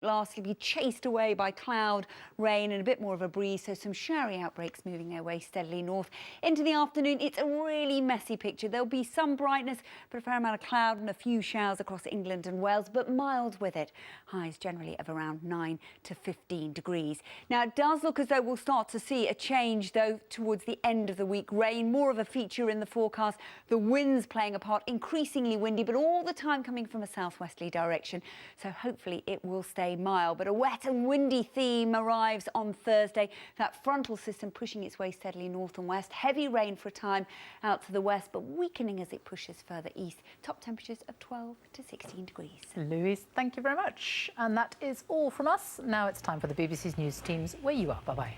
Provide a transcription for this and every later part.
Lastly, be chased away by cloud, rain and a bit more of a breeze, so some showery outbreaks moving their way steadily north. Into the afternoon, it's a really messy picture. There'll be some brightness, but a fair amount of cloud and a few showers across England and Wales, but mild with it. Highs generally of around 9 to 15 degrees. Now, it does look as though we'll start to see a change, though, towards the end of the week. Rain, more of a feature in the forecast. The winds playing a part, increasingly windy, but all the time coming from a southwesterly direction. So hopefully it will stay mild, but a wet and windy theme arrives on Thursday. That frontal system pushing its way steadily north and west. Heavy rain for a time out to the west, but weakening as it pushes further east. Top temperatures of 12 to 16 degrees. Louise, thank you very much. And that is all from us. Now it's time for the BBC's news teams. Where you are. Bye-bye.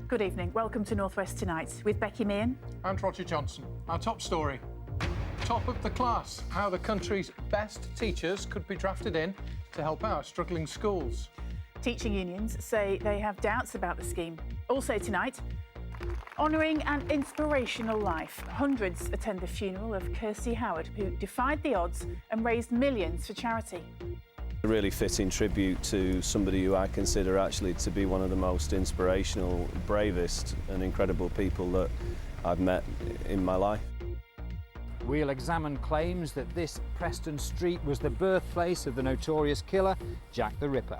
Good evening. Welcome to North West Tonight with Becky Meehan and Roger Johnson. Our top story. Top of the class, how the country's best teachers could be drafted in to help our struggling schools. Teaching unions say they have doubts about the scheme. Also tonight, honouring an inspirational life. Hundreds attend the funeral of Kirsty Howard, who defied the odds and raised millions for charity. A really fitting tribute to somebody who I consider actually to be one of the most inspirational, bravest and incredible people that I've met in my life. We'll examine claims that this Preston Street was the birthplace of the notorious killer, Jack the Ripper.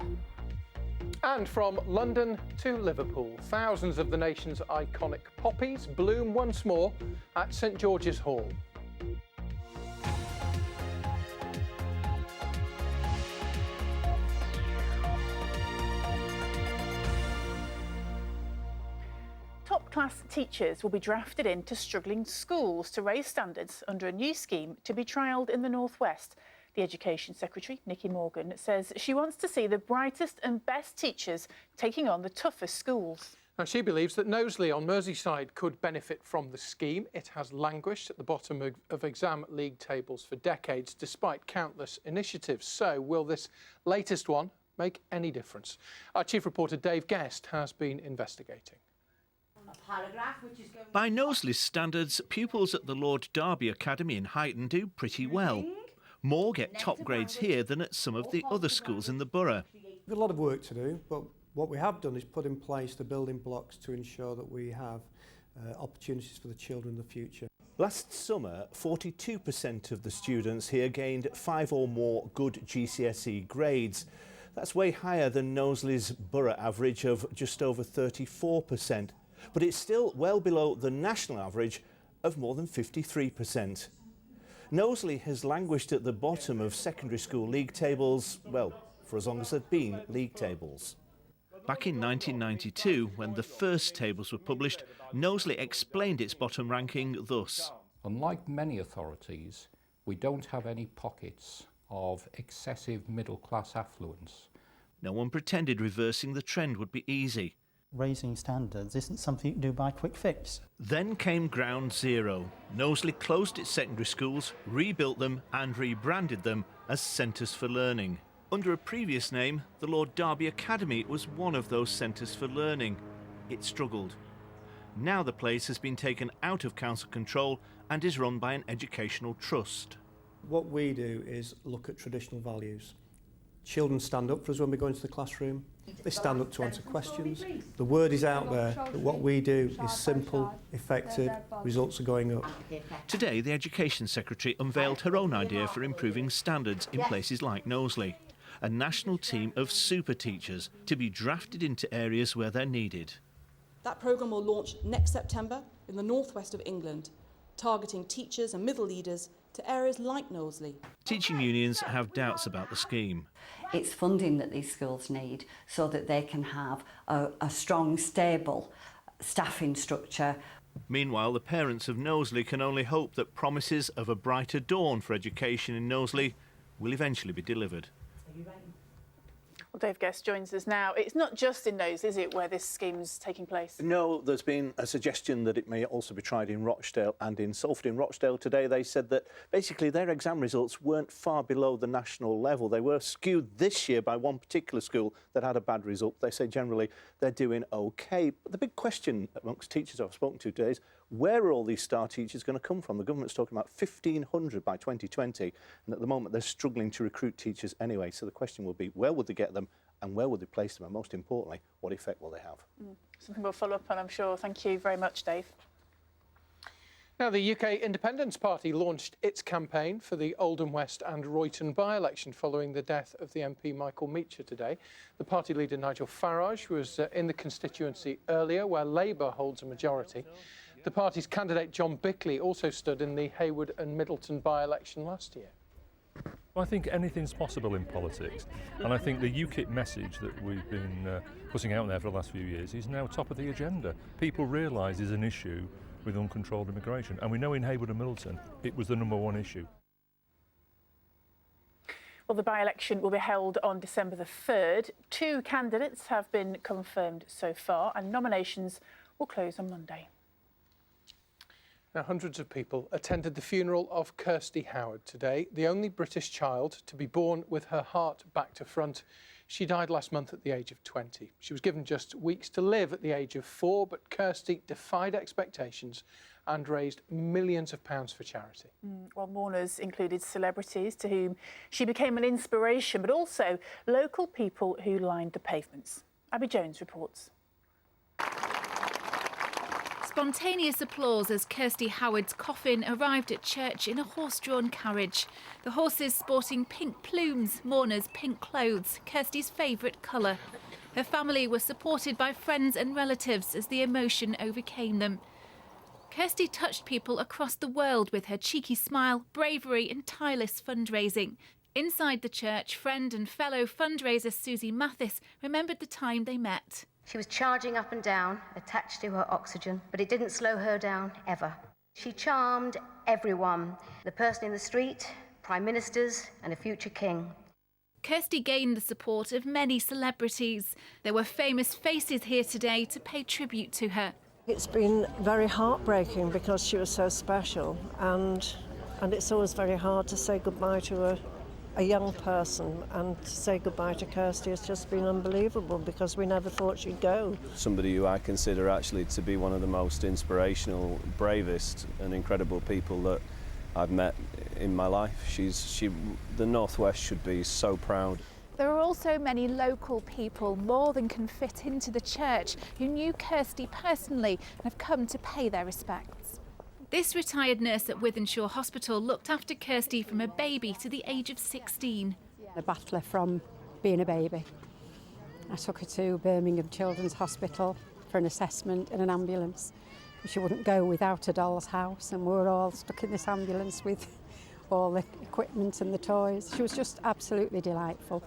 And from London to Liverpool, thousands of the nation's iconic poppies bloom once more at St George's Hall. Top-class teachers will be drafted into struggling schools to raise standards under a new scheme to be trialled in the North West. The Education Secretary, Nicky Morgan, says she wants to see the brightest and best teachers taking on the toughest schools. Now, she believes that Knowsley on Merseyside could benefit from the scheme. It has languished at the bottom of exam league tables for decades, despite countless initiatives. So, will this latest one make any difference? Our chief reporter, Dave Guest, has been investigating. By Knowsley's standards, pupils at the Lord Derby Academy in Huyton do pretty well. More get top grades here than at some of the other schools in the borough. We've got a lot of work to do, but what we have done is put in place the building blocks to ensure that we have opportunities for the children in the future. Last summer, 42% of the students here gained 5 or more good GCSE grades. That's way higher than Knowsley's borough average of just over 34%. But it's still well below the national average of more than 53%. Knowsley has languished at the bottom of secondary school league tables, well, for as long as there've been league tables. Back in 1992, when the first tables were published, Knowsley explained its bottom ranking thus. Unlike many authorities, we don't have any pockets of excessive middle-class affluence. No one pretended reversing the trend would be easy. Raising standards isn't something you can do by quick fix. Then came ground zero. Knowsley closed its secondary schools, rebuilt them and rebranded them as Centres for Learning. Under a previous name, the Lord Derby Academy was one of those centres for learning. It struggled. Now the place has been taken out of council control and is run by an educational trust. What we do is look at traditional values. Children stand up for us when we go into the classroom. They stand up to answer questions. The word is out there that what we do is simple, effective, results are going up. Today, the Education Secretary unveiled her own idea for improving standards in places like Knowsley. A national team of super teachers to be drafted into areas where they're needed. That programme will launch next September in the northwest of England, targeting teachers and middle leaders to areas like Knowsley. Teaching unions have doubts about the scheme. It's funding that these schools need so that they can have a strong, stable staffing structure. Meanwhile, the parents of Knowsley can only hope that promises of a brighter dawn for education in Knowsley will eventually be delivered. Well, Dave Guest joins us now. It's not just in Knowsley, is it, where this scheme's taking place? No, there's been a suggestion that it may also be tried in Rochdale and in Salford. In Rochdale today, they said that basically their exam results weren't far below the national level. They were skewed this year by one particular school that had a bad result. They say generally they're doing OK. But the big question amongst teachers I've spoken to today is, Where are all these star teachers going to come from? The government's talking about 1,500 by 2020, and at the moment they're struggling to recruit teachers anyway. So the question will be, where would they get them and where would they place them? And most importantly, what effect will they have? Something we'll follow up on, I'm sure. Thank you very much, Dave. Now, the UK Independence Party launched its campaign for the Oldham West and Royton by-election following the death of the MP Michael Meacher today. The party leader Nigel Farage was in the constituency earlier, where Labour holds a majority. The party's candidate John Bickley also stood in the Hayward and Middleton by-election last year. I think anything's possible in politics, and I think the UKIP message that we've been putting out there for the last few years is now top of the agenda. People realise there's an issue with uncontrolled immigration, and we know in Hayward and Middleton it was the #1 issue. Well, the by-election will be held on December the 3rd. 2 candidates have been confirmed so far, and nominations will close on Monday. Now, hundreds of people attended the funeral of Kirsty Howard today, the only British child to be born with her heart back to front. She died last month at the age of 20. She was given just weeks to live at the age of 4, but Kirsty defied expectations and raised millions of pounds for charity. Well, mourners included celebrities to whom she became an inspiration, but also local people who lined the pavements. Abby Jones reports. Spontaneous applause as Kirsty Howard's coffin arrived at church in a horse-drawn carriage. The horses sporting pink plumes, mourners pink clothes, Kirsty's favourite colour. Her family was supported by friends and relatives as the emotion overcame them. Kirsty touched people across the world with her cheeky smile, bravery and tireless fundraising. Inside the church, friend and fellow fundraiser Susie Mathis remembered the time they met. She was charging up and down, attached to her oxygen, but it didn't slow her down, ever. She charmed everyone, the person in the street, prime ministers and a future king. Kirsty gained the support of many celebrities. There were famous faces here today to pay tribute to her. It's been very heartbreaking because she was so special, and it's always very hard to say goodbye to a young person, and to say goodbye to Kirsty has just been unbelievable because we never thought she'd go. Somebody who I consider actually to be one of the most inspirational, bravest and incredible people that I've met in my life. The North West should be so proud. There are also many local people, more than can fit into the church, who knew Kirsty personally and have come to pay their respects. This retired nurse at Wythenshawe Hospital looked after Kirsty from a baby to the age of 16. A battler from being a baby. I took her to Birmingham Children's Hospital for an assessment in an ambulance. She wouldn't go without a doll's house, and we were all stuck in this ambulance with all the equipment and the toys. She was just absolutely delightful.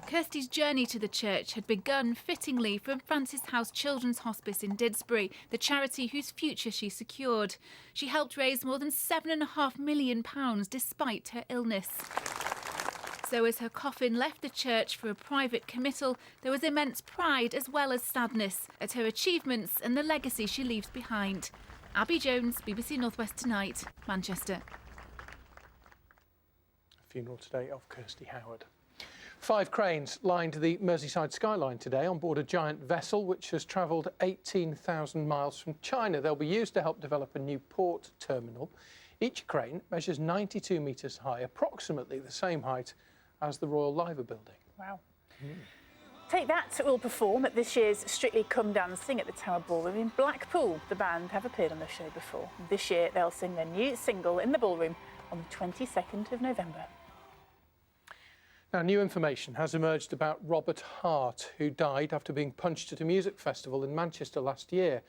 Kirsty's journey to the church had begun fittingly from Francis House Children's Hospice in Didsbury, the charity whose future she secured. She helped raise more than £7.5 million despite her illness. So as her coffin left the church for a private committal, there was immense pride as well as sadness at her achievements and the legacy she leaves behind. Abby Jones, BBC North West Tonight, Manchester. Funeral today of Kirsty Howard. 5 cranes lined the Merseyside skyline today on board a giant vessel which has travelled 18,000 miles from China. They'll be used to help develop a new port terminal. Each crane measures 92 metres high, approximately the same height as the Royal Liver Building. Wow. Take That will perform at this year's Strictly Come Dancing at the Tower Ballroom in Blackpool. The band have appeared on the show before. This year they'll sing their new single in the ballroom on the 22nd of November. Now, new information has emerged about Robert Hart, who died after being punched at a music festival in Manchester last year.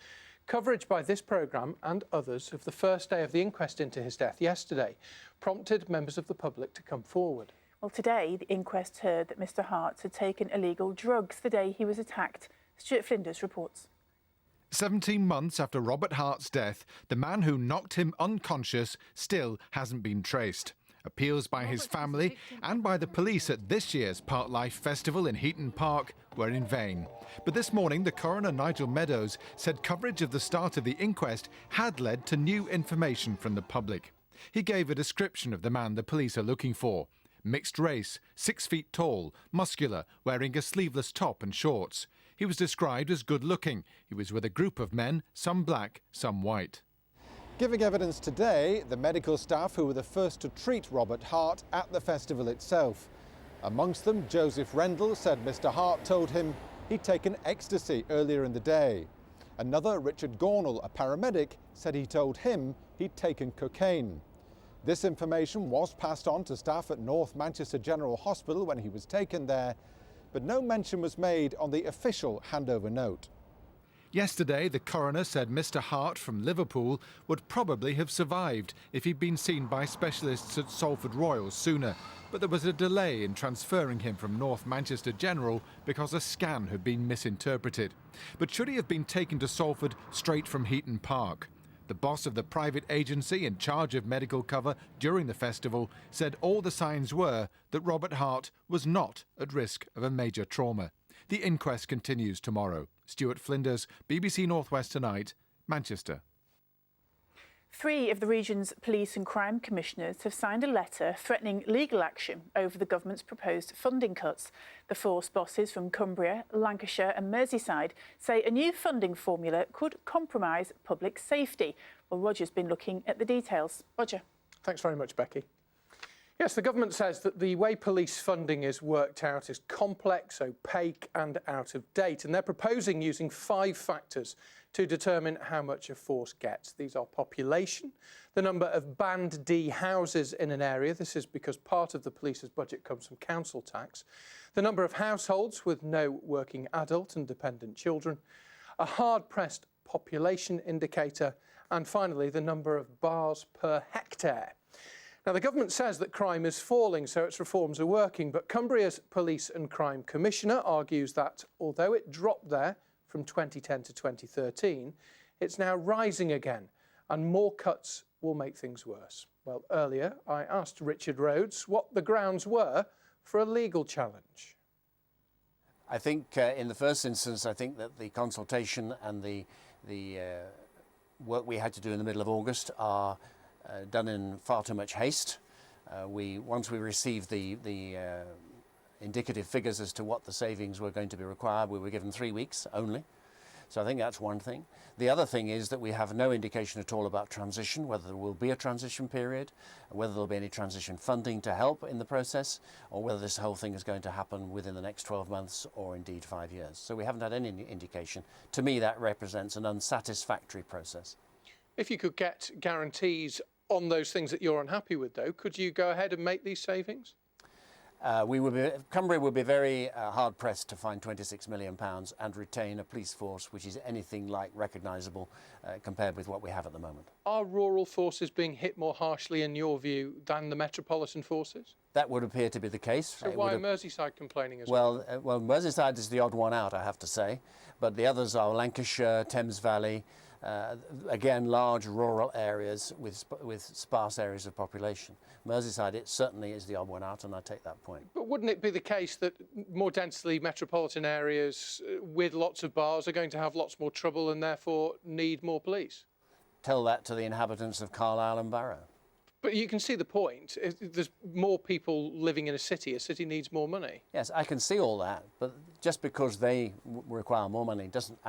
Coverage by this programme and others of the first day of the inquest into his death yesterday prompted members of the public to come forward. Well, today the inquest heard that Mr Hart had taken illegal drugs the day he was attacked. Stuart Flinders reports. 17 months after Robert Hart's death, the man who knocked him unconscious still hasn't been traced. Appeals by his family and by the police at this year's Parklife Festival in Heaton Park were in vain. But this morning, the coroner Nigel Meadows said coverage of the start of the inquest had led to new information from the public. He gave a description of the man the police are looking for. Mixed race, 6 feet tall, muscular, wearing a sleeveless top and shorts. He was described as good looking. He was with a group of men, some black, some white. Giving evidence today, the medical staff who were the first to treat Robert Hart at the festival itself. Amongst them, Joseph Rendell said Mr. Hart told him he'd taken ecstasy earlier in the day. Another, Richard Gornall, a paramedic, said he told him he'd taken cocaine. This information was passed on to staff at North Manchester General Hospital when he was taken there, but no mention was made on the official handover note. Yesterday, the coroner said Mr. Hart from Liverpool would probably have survived if he'd been seen by specialists at Salford Royal sooner, but there was a delay in transferring him from North Manchester General because a scan had been misinterpreted. But should he have been taken to Salford straight from Heaton Park? The boss of the private agency in charge of medical cover during the festival said all the signs were that Robert Hart was not at risk of a major trauma. The inquest continues tomorrow. Stuart Flinders, BBC North West Tonight, Manchester. 3 of the region's police and crime commissioners have signed a letter threatening legal action over the government's proposed funding cuts. The force bosses from Cumbria, Lancashire and Merseyside say a new funding formula could compromise public safety. Well, Roger's been looking at the details. Roger. Thanks very much, Becky. Yes, the government says that the way police funding is worked out is complex, opaque and out of date, and they're proposing using 5 factors to determine how much a force gets. These are population, the number of Band D houses in an area, this is because part of the police's budget comes from council tax, the number of households with no working adult and dependent children, a hard-pressed population indicator, and finally the number of bars per hectare. Now, the government says that crime is falling, so its reforms are working, but Cumbria's Police and Crime Commissioner argues that although it dropped there from 2010 to 2013, it's now rising again, and more cuts will make things worse. Well, earlier I asked Richard Rhodes what the grounds were for a legal challenge. I think in the first instance, I think that the consultation and the work we had to do in the middle of August are done in far too much haste. Once we received the indicative figures as to what the savings were going to be required, we were given 3 weeks only. So I think that's one thing. The other thing is that we have no indication at all about transition, whether there will be a transition period, whether there will be any transition funding to help in the process, or whether this whole thing is going to happen within the next 12 months or indeed 5 years. So we haven't had any indication. To me, that represents an unsatisfactory process. If you could get guarantees on those things that you're unhappy with, though, could you go ahead and make these savings? Cumbria would be very hard-pressed to find £26 million and retain a police force which is anything like recognisable compared with what we have at the moment. Are rural forces being hit more harshly, in your view, than the metropolitan forces? That would appear to be the case. So why are Merseyside complaining as well? Well, Merseyside is the odd one out, I have to say, but the others are Lancashire, Thames Valley, again, large rural areas with sparse areas of population. Merseyside, it certainly is the odd one out, and I take that point. But wouldn't it be the case that more densely metropolitan areas with lots of bars are going to have lots more trouble and therefore need more police? Tell that to the inhabitants of Carlisle and Barrow. But you can see the point. There's more people living in a city needs more money. Yes, I can see all that, but just because they require more money doesn't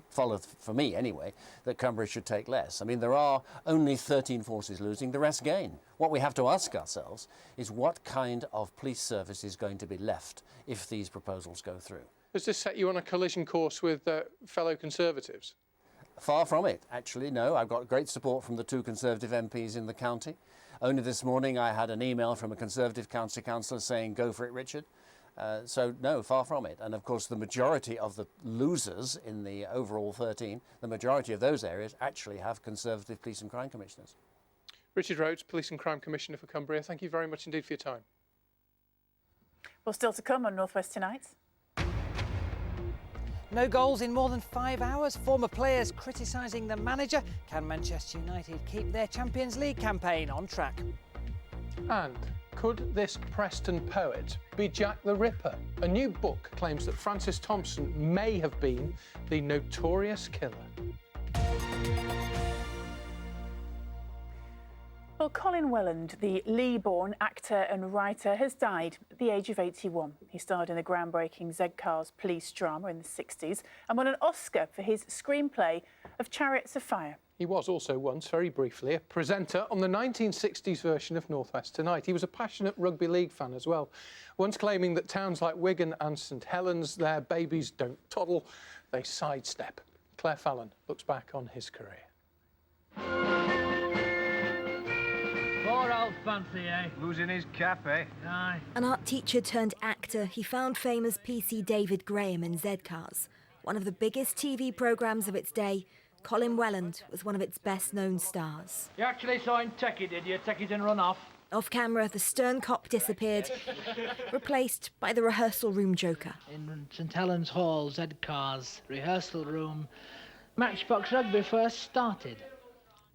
follow, for me anyway, that Cumbria should take less. I mean, there are only 13 forces losing, the rest gain. What we have to ask ourselves is what kind of police service is going to be left if these proposals go through. Does this set you on a collision course with fellow Conservatives? Far from it, actually, no. I've got great support from the 2 Conservative MPs in the county. Only this morning I had an email from a Conservative county councillor saying, go for it, Richard. So, no, far from it. And, of course, the majority of the losers in the overall 13, the majority of those areas actually have Conservative police and crime commissioners. Richard Rhodes, Police and Crime Commissioner for Cumbria, thank you very much indeed for your time. Well, still to come on North West Tonight. No goals in more than 5 hours. Former players criticising the manager. Can Manchester United keep their Champions League campaign on track? And could this Preston poet be Jack the Ripper? A new book claims that Francis Thompson may have been the notorious killer. Well, Colin Welland, the Lee-born actor and writer, has died at the age of 81. He starred in the groundbreaking Z Cars police drama in the 60s and won an Oscar for his screenplay of Chariots of Fire. He was also once, very briefly, a presenter on the 1960s version of North West Tonight. He was a passionate rugby league fan as well, once claiming that towns like Wigan and St Helens, their babies don't toddle, they sidestep. Claire Fallon looks back on his career. Poor old Fancy, eh? Losing his cap, eh? Aye. An art teacher turned actor, he found fame as PC David Graham in Z-Cars. One of the biggest TV programmes of its day, Colin Welland was one of its best-known stars. You actually saw him take it, did you? Take it and run off? Off camera, the stern cop disappeared, replaced by the rehearsal room joker. In St Helens Hall, Z-Cars, rehearsal room, Matchbox Rugby first started.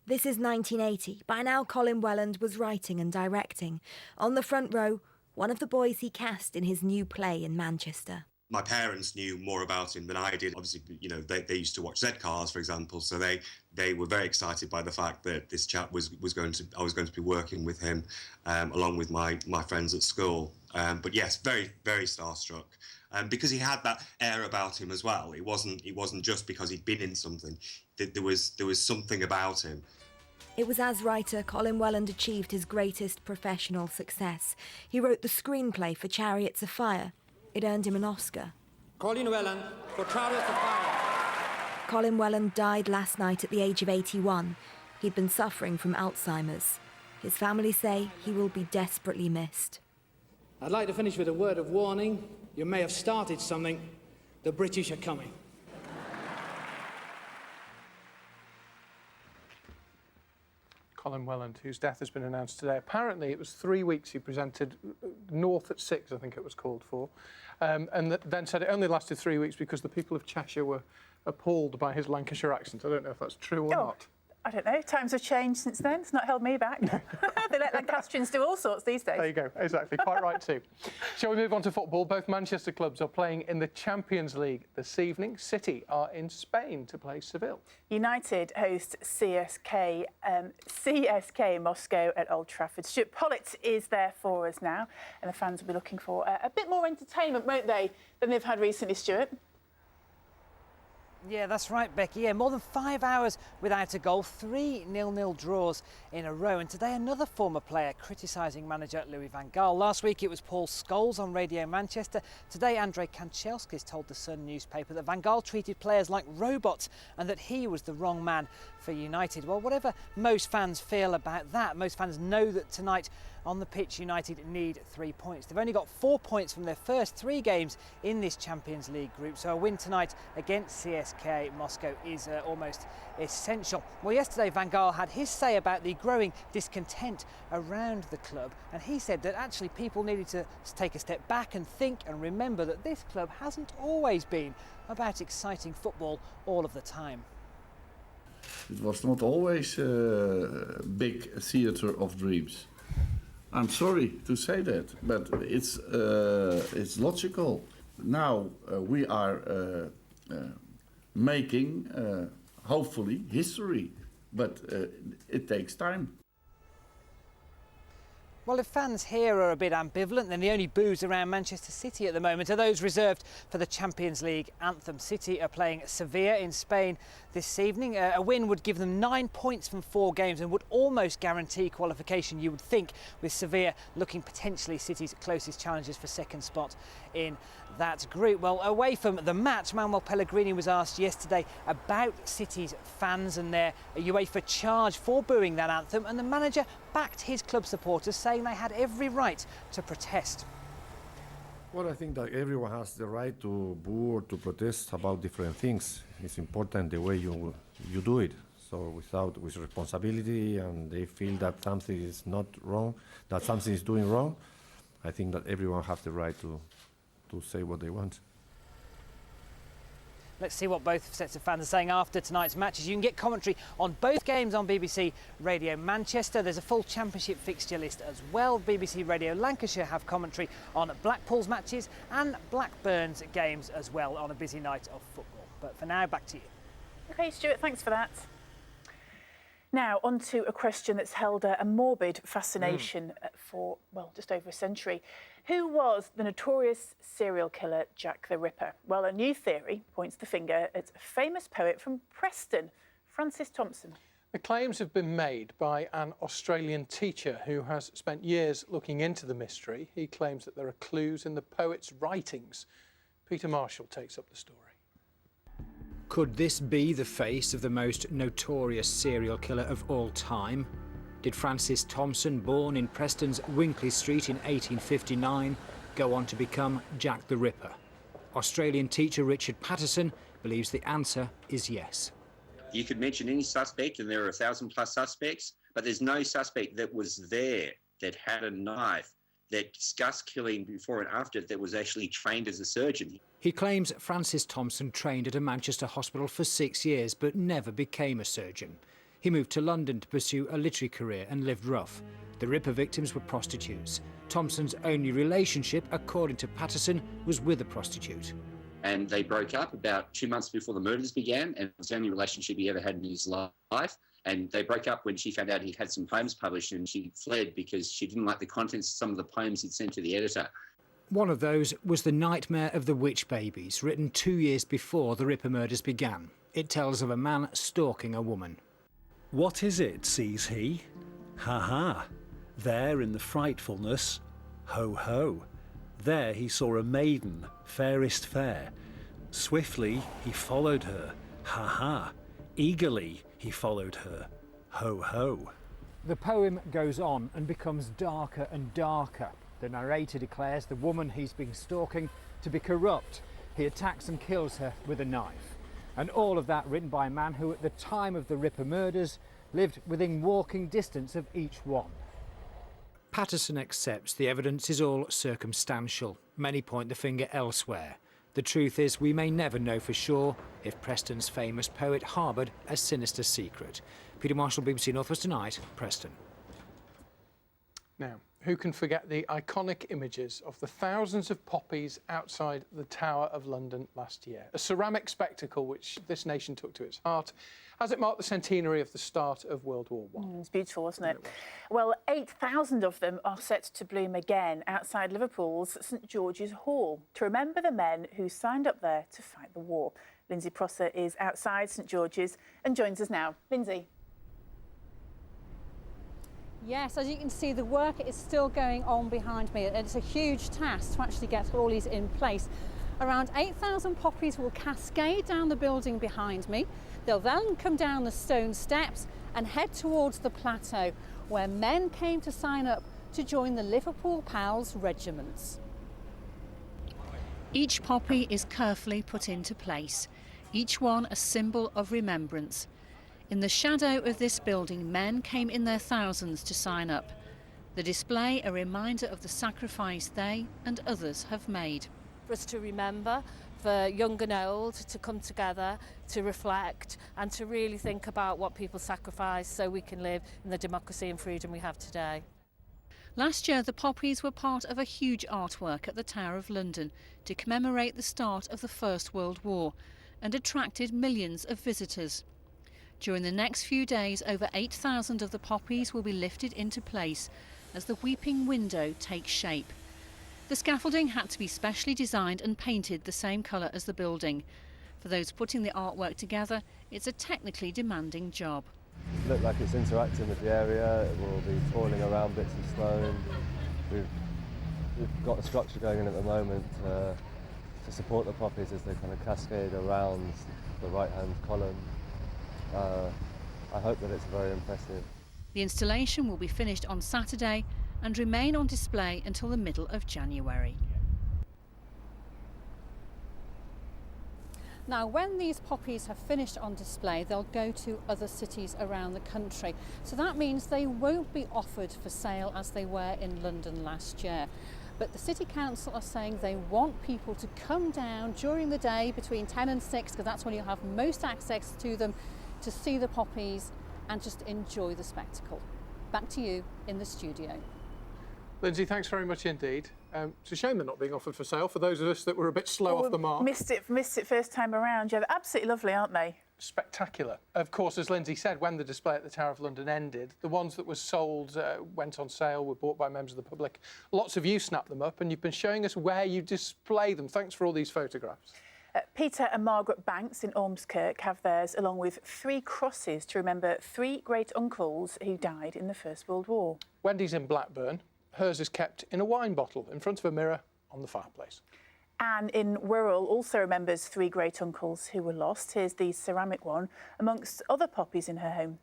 This is 1980. By now, Colin Welland was writing and directing. On the front row, one of the boys he cast in his new play in Manchester. My parents knew more about him than I did. Obviously, you know, they used to watch Z-Cars, for example, so they were very excited by the fact that this chap I was going to be working with him, along with my friends at school. But yes, very, very starstruck, because he had that air about him as well. It wasn't just because he'd been in something. There was something about him. It was as writer Colin Welland achieved his greatest professional success. He wrote the screenplay for Chariots of Fire. It earned him an Oscar. Colin Welland for Chariots of Fire. Colin Welland died last night at the age of 81. He'd been suffering from Alzheimer's. His family say he will be desperately missed. I'd like to finish with a word of warning. You may have started something. The British are coming. Colin Welland, whose death has been announced today. Apparently, it was 3 weeks he presented North at 6, I think it was called for, and then said it only lasted 3 weeks because the people of Cheshire were appalled by his Lancashire accent. I don't know if that's true or not. I don't know. Times have changed since then. It's not held me back. They let Lancastrians do all sorts these days. There you go. Exactly. Quite right too. Shall we move on to football? Both Manchester clubs are playing in the Champions League this evening. City are in Spain to play Seville. United host CSK Moscow at Old Trafford. Stuart Pollett is there for us now, and the fans will be looking for a bit more entertainment, won't they, than they've had recently, Stuart? Yeah, that's right, Becky. Yeah, more than 5 hours without a goal, 3 0-0 draws in a row. And today, another former player criticising manager Louis van Gaal. Last week, it was Paul Scholes on Radio Manchester. Today, Andrei Kanchelskis told the Sun newspaper that Van Gaal treated players like robots and that he was the wrong man for United. Well, whatever most fans feel about that, most fans know that tonight on the pitch, United need 3 points. They've only got 4 points from their first 3 games in this Champions League group, so a win tonight against CSK Moscow is almost essential. Well, yesterday Van Gaal had his say about the growing discontent around the club, and he said that actually people needed to take a step back and think and remember that this club hasn't always been about exciting football all of the time. It was not always a big theatre of dreams. I'm sorry to say that, but it's logical. Now we are making, hopefully, history, but it takes time. Well, if fans here are a bit ambivalent, then the only boos around Manchester City at the moment are those reserved for the Champions League anthem. City are playing Sevilla in Spain this evening. A win would give them 9 points from 4 games and would almost guarantee qualification, you would think, with Sevilla looking potentially City's closest challengers for second spot in that group. Well, away from the match, Manuel Pellegrini was asked yesterday about City's fans and their UEFA charge for booing that anthem, and the manager backed his club supporters, saying they had every right to protest. Well, I think that everyone has the right to boo or to protest about different things. It's important the way you do it. So with responsibility, and they feel that something is not wrong, that something is doing wrong, I think that everyone has the right to say what they want. Let's see what both sets of fans are saying after tonight's matches. You can get commentary on both games on BBC Radio Manchester. There's a full championship fixture list as well. BBC Radio Lancashire have commentary on Blackpool's matches and Blackburn's games as well on a busy night of football. But for now, back to you. OK, Stuart, thanks for that. Now, on to a question that's held a morbid fascination for, well, just over a century. Who was the notorious serial killer Jack the Ripper? Well, a new theory points the finger at a famous poet from Preston, Francis Thompson. The claims have been made by an Australian teacher who has spent years looking into the mystery. He claims that there are clues in the poet's writings. Peter Marshall takes up the story. Could this be the face of the most notorious serial killer of all time? Did Francis Thompson, born in Preston's Winkley Street in 1859, go on to become Jack the Ripper? Australian teacher Richard Patterson believes the answer is yes. You could mention any suspect, and there are 1,000+ suspects, but there's no suspect that was there, that had a knife, that discussed killing before and after, that was actually trained as a surgeon. He claims Francis Thompson trained at a Manchester hospital for 6 years, but never became a surgeon. He moved to London to pursue a literary career and lived rough. The Ripper victims were prostitutes. Thompson's only relationship, according to Patterson, was with a prostitute. And they broke up about 2 months before the murders began, and it was the only relationship he ever had in his life. And they broke up when she found out he had some poems published, and she fled because she didn't like the contents of some of the poems he'd sent to the editor. One of those was The Nightmare of the Witch Babies, written 2 years before the Ripper murders began. It tells of a man stalking a woman. What is it, sees he? Ha ha! There in the frightfulness, ho ho! There he saw a maiden, fairest fair. Swiftly he followed her, ha ha! Eagerly he followed her, ho ho! The poem goes on and becomes darker and darker. The narrator declares the woman he's been stalking to be corrupt. He attacks and kills her with a knife. And all of that written by a man who, at the time of the Ripper murders, lived within walking distance of each one. Patterson accepts the evidence is all circumstantial. Many point the finger elsewhere. The truth is, we may never know for sure if Preston's famous poet harboured a sinister secret. Peter Marshall, BBC North West Tonight, Preston. Now, who can forget the iconic images of the thousands of poppies outside the Tower of London last year? A ceramic spectacle which this nation took to its heart as it marked the centenary of the start of World War I. It's beautiful, wasn't it? Well, 8,000 of them are set to bloom again outside Liverpool's St George's Hall to remember the men who signed up there to fight the war. Lindsay Prosser is outside St George's and joins us now. Lindsay. Yes, as you can see, the work is still going on behind me. It's a huge task to actually get all these in place. Around 8,000 poppies will cascade down the building behind me. They'll then come down the stone steps and head towards the plateau, where men came to sign up to join the Liverpool Pals regiments. Each poppy is carefully put into place, each one a symbol of remembrance. In the shadow of this building, men came in their thousands to sign up. The display a reminder of the sacrifice they and others have made. For us to remember, for young and old to come together, to reflect and to really think about what people sacrificed so we can live in the democracy and freedom we have today. Last year, the poppies were part of a huge artwork at the Tower of London to commemorate the start of the First World War and attracted millions of visitors. During the next few days, over 8,000 of the poppies will be lifted into place as the weeping window takes shape. The scaffolding had to be specially designed and painted the same colour as the building. For those putting the artwork together, it's a technically demanding job. It looks like it's interacting with the area. It will be toiling around bits of stone. We've got a structure going in at the moment to support the poppies as they kind of cascade around the right-hand column. I hope that it's very impressive. The installation will be finished on Saturday and remain on display until the middle of January. Now, when these poppies have finished on display, they'll go to other cities around the country. So that means they won't be offered for sale as they were in London last year. But the City Council are saying they want people to come down during the day between 10 and 6, because that's when you'll have most access to them, to see the poppies and just enjoy the spectacle. Back to you in the studio. Lindsay, thanks very much indeed. It's a shame they're not being offered for sale for those of us that were a bit slow off the mark. Missed it first time around. Yeah, they're absolutely lovely, aren't they? Spectacular. Of course, as Lindsay said, when the display at the Tower of London ended, the ones that were sold went on sale, were bought by members of the public. Lots of you snapped them up, and you've been showing us where you display them. Thanks for all these photographs. Peter and Margaret Banks in Ormskirk have theirs, along with 3 crosses to remember 3 great uncles who died in the First World War. Wendy's in Blackburn. Hers is kept in a wine bottle in front of a mirror on the fireplace. Anne in Wirral also remembers 3 great uncles who were lost. Here's the ceramic one, amongst other poppies in her home.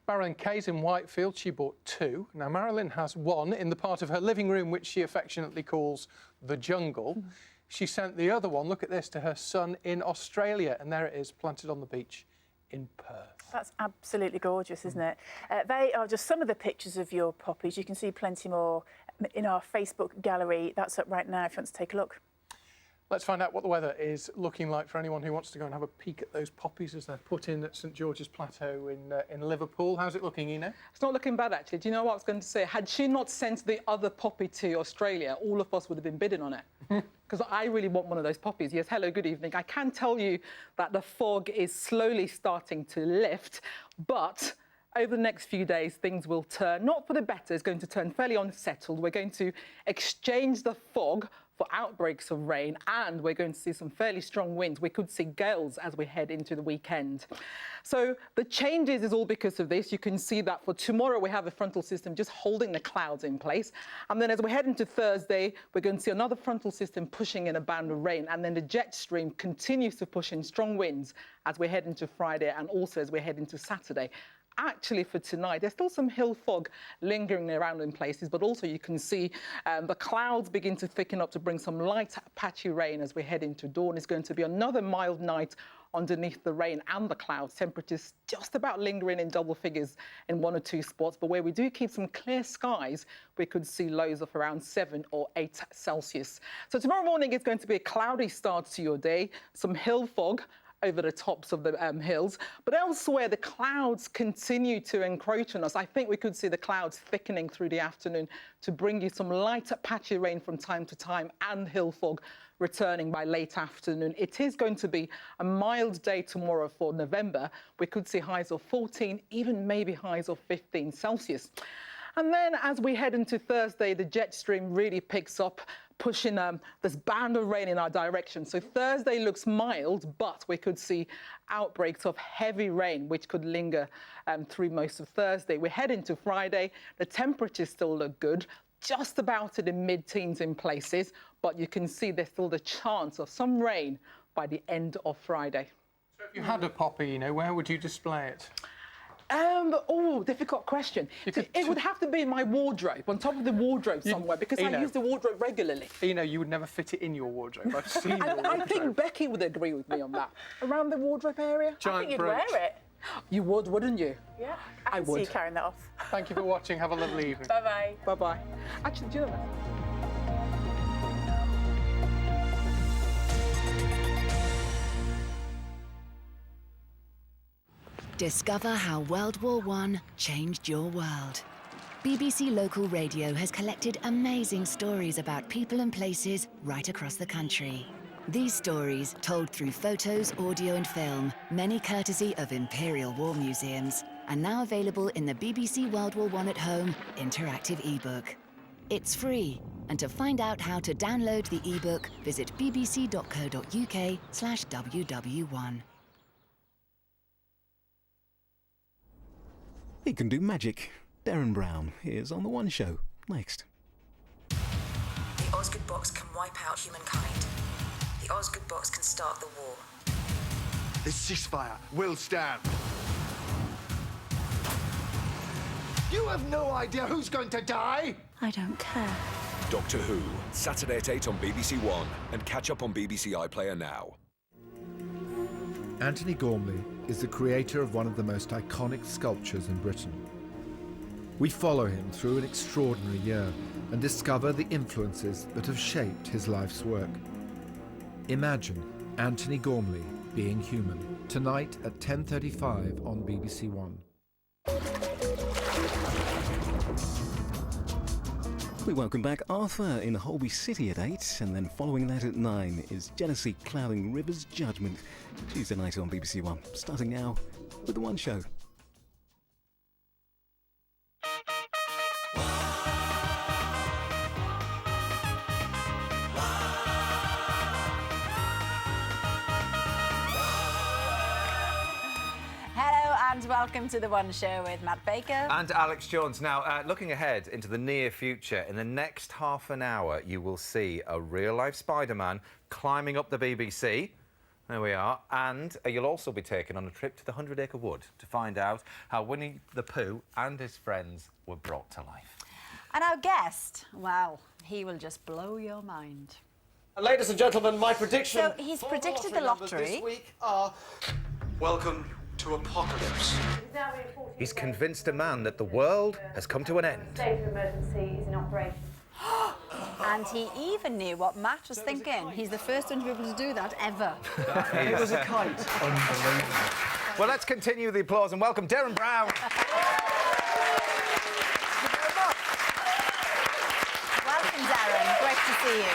Marilyn Kay's in Whitefield. She bought 2. Now, Marilyn has 1 in the part of her living room which she affectionately calls the jungle. She sent the other one, look at this, to her son in Australia, and there it is, planted on the beach in Perth. That's absolutely gorgeous, isn't it? They are just some of the pictures of your poppies. You can see plenty more in our Facebook gallery. That's up right now if you want to take a look. Let's find out what the weather is looking like for anyone who wants to go and have a peek at those poppies as they're put in at St George's Plateau in Liverpool. How's it looking, Ina? It's not looking bad, actually. Do you know what I was going to say? Had she not sent the other poppy to Australia, all of us would have been bidding on it. Because I really want one of those poppies. Yes, hello, good evening. I can tell you that the fog is slowly starting to lift, but over the next few days, things will turn, not for the better, it's going to turn fairly unsettled. We're going to exchange the fog for outbreaks of rain, and we're going to see some fairly strong winds. We could see gales as we head into the weekend. So the changes is all because of this. You can see that for tomorrow we have a frontal system just holding the clouds in place. And then as we head into Thursday, we're going to see another frontal system pushing in a band of rain. And then the jet stream continues to push in strong winds as we head into Friday and also as we head into Saturday. Actually, for tonight, there's still some hill fog lingering around in places, but also you can see the clouds begin to thicken up to bring some light patchy rain as we head into dawn. It's going to be another mild night underneath the rain and the clouds. Temperatures just about lingering in double figures in 1 or 2 spots, but where we do keep some clear skies, we could see lows of around 7 or 8 Celsius. So tomorrow morning is going to be a cloudy start to your day, some hill fog over the tops of the hills. But elsewhere, the clouds continue to encroach on us. I think we could see the clouds thickening through the afternoon to bring you some light patchy rain from time to time and hill fog returning by late afternoon. It is going to be a mild day tomorrow for November. We could see highs of 14, even maybe highs of 15 Celsius. And then as we head into Thursday, the jet stream really picks up, pushing this band of rain in our direction. So Thursday looks mild, but we could see outbreaks of heavy rain, which could linger through most of Thursday. We head into Friday. The temperatures still look good, just about in the mid-teens in places, but you can see there's still the chance of some rain by the end of Friday. So if you had a poppy, where would you display it? Difficult question. It would have to be in my wardrobe, on top of the wardrobe somewhere, because I use the wardrobe regularly. You would never fit it in your wardrobe. I've seen your wardrobe. I think Becky would agree with me on that. Around the wardrobe area? I think you'd wear it. You would, wouldn't you? Yeah, I would. See you carrying that off. Thank you for watching. Have a lovely evening. Bye-bye. Bye-bye. Actually, do you know that? Discover how World War I changed your world. BBC Local Radio has collected amazing stories about people and places right across the country. These stories, told through photos, audio and film, many courtesy of Imperial War Museums, are now available in the BBC World War I at Home interactive ebook. It's free, and to find out how to download the ebook, visit bbc.co.uk/WW1. He can do magic. Darren Brown is on The One Show next. The Osgood box can wipe out humankind. The Osgood box can start the war. This ceasefire will stand. You have no idea who's going to die! I don't care. Doctor Who, Saturday at 8 on BBC One, and catch up on BBC iPlayer now. Antony Gormley is the creator of one of the most iconic sculptures in Britain. We follow him through an extraordinary year and discover the influences that have shaped his life's work. Imagine Antony Gormley being human, tonight at 10:35 on BBC One. We welcome back Arthur in Holby City at 8, and then following that at 9 is Jealousy Clouding Rivers Judgment, Tuesday night on BBC One, starting now with The One Show. welcome to The One Show with Matt Baker. And Alex Jones. Now, looking ahead into the near future, in the next half an hour, you will see a real-life Spider-Man climbing up the BBC. There we are. And you'll also be taken on a trip to the 100-acre wood to find out how Winnie the Pooh and his friends were brought to life. And our guest, well, he will just blow your mind. Ladies and gentlemen, my prediction... So he's predicted the lottery. This week are... Welcome to Apocalypse. He's convinced a man that the world has come to an end. State of emergency is in operation. And he even knew what Matt was thinking. He's the first one to be able to do that ever. It was a kite. Unbelievable. Well, let's continue the applause and welcome Darren Brown. Welcome, Darren. Great to see you.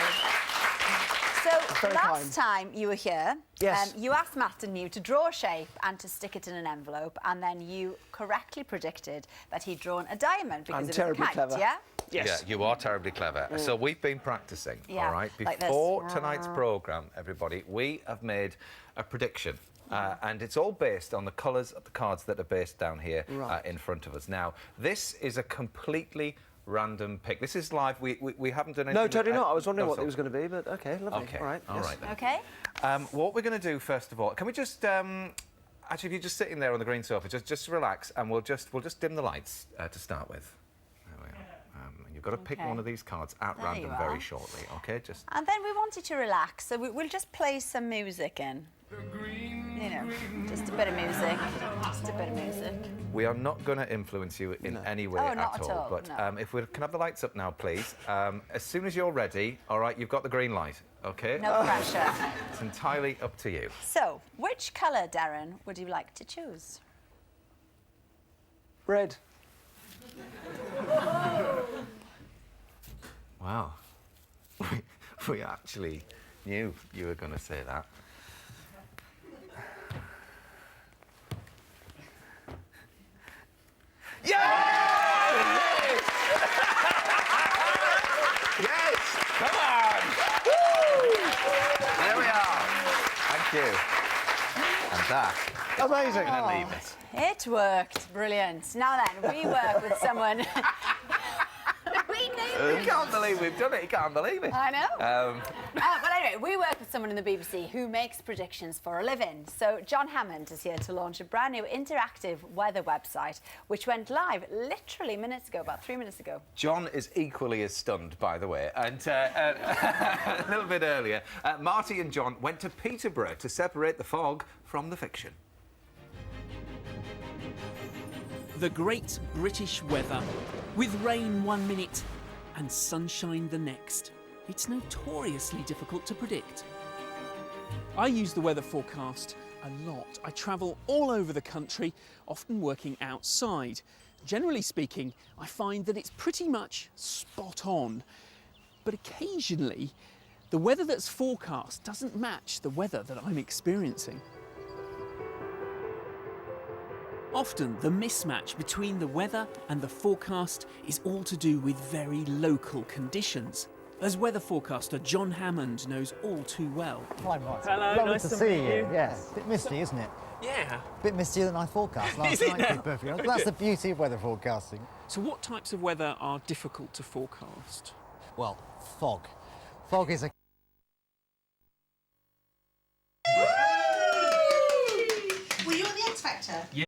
So, last time you were here, yes. You asked Matt and you to draw a shape and to stick it in an envelope, and then you correctly predicted that he'd drawn a diamond because I'm it was terribly a kite, clever. yeah? Yes. Yeah, you are terribly clever. So we've been practicing, Yeah, all right? like this. Before tonight's programme, everybody, we have made a prediction. And it's all based on the colours of the cards that are based down here in front of us. Now, this is a completely random pick. This is live. We haven't done anything. No, totally not. I was wondering what it was going to be, but OK, lovely. OK, all right. all right then. OK. What we're going to do, first of all, can we just... actually, if you're just sitting there on the green sofa, just relax, and we'll just dim the lights to start with. There we are. You've got to pick one of these cards at There random you very are. shortly, OK? Just... And then we want you to relax, so we'll just play some music in. You know, just a bit of music. Just a bit of music. We are not going to influence you in any way Oh, not at all, but no. if we can have the lights up now, please. As soon as you're ready, all right, you've got the green light, OK? No pressure. It's entirely up to you. So, which colour, Darren, would you like to choose? Red. Wow. We actually knew you were going to say that. Yes! Yes! Come on! Woo! There we are. Thank you. And that. Amazing. Gonna leave it. It worked. Brilliant. Now then, we work with someone... You can't believe we've done it. You can't believe it. I know. But anyway, we work with someone in the BBC who makes predictions for a living. So John Hammond is here to launch a brand new interactive weather website, which went live literally minutes ago, about 3 minutes ago. John is equally as stunned, by the way. And a little bit earlier, Marty and John went to Peterborough to separate the fog from the fiction. The great British weather, with rain 1 minute and sunshine the next. It's notoriously difficult to predict. I use the weather forecast a lot. I travel all over the country, often working outside. Generally speaking, I find that it's pretty much spot on. But occasionally, the weather that's forecast doesn't match the weather that I'm experiencing. Often, the mismatch between the weather and the forecast is all to do with very local conditions, as weather forecaster John Hammond knows all too well. Hi, Martin. Hello, Lovely nice to to see meet you. you. Yes, a bit misty, isn't it? Yeah. A bit mistier than I forecast last Is it night, now? to be perfectly honest. That's the beauty of weather forecasting. So what types of weather are difficult to forecast? Well, fog. Fog is a... Were you on the X Factor? Yeah.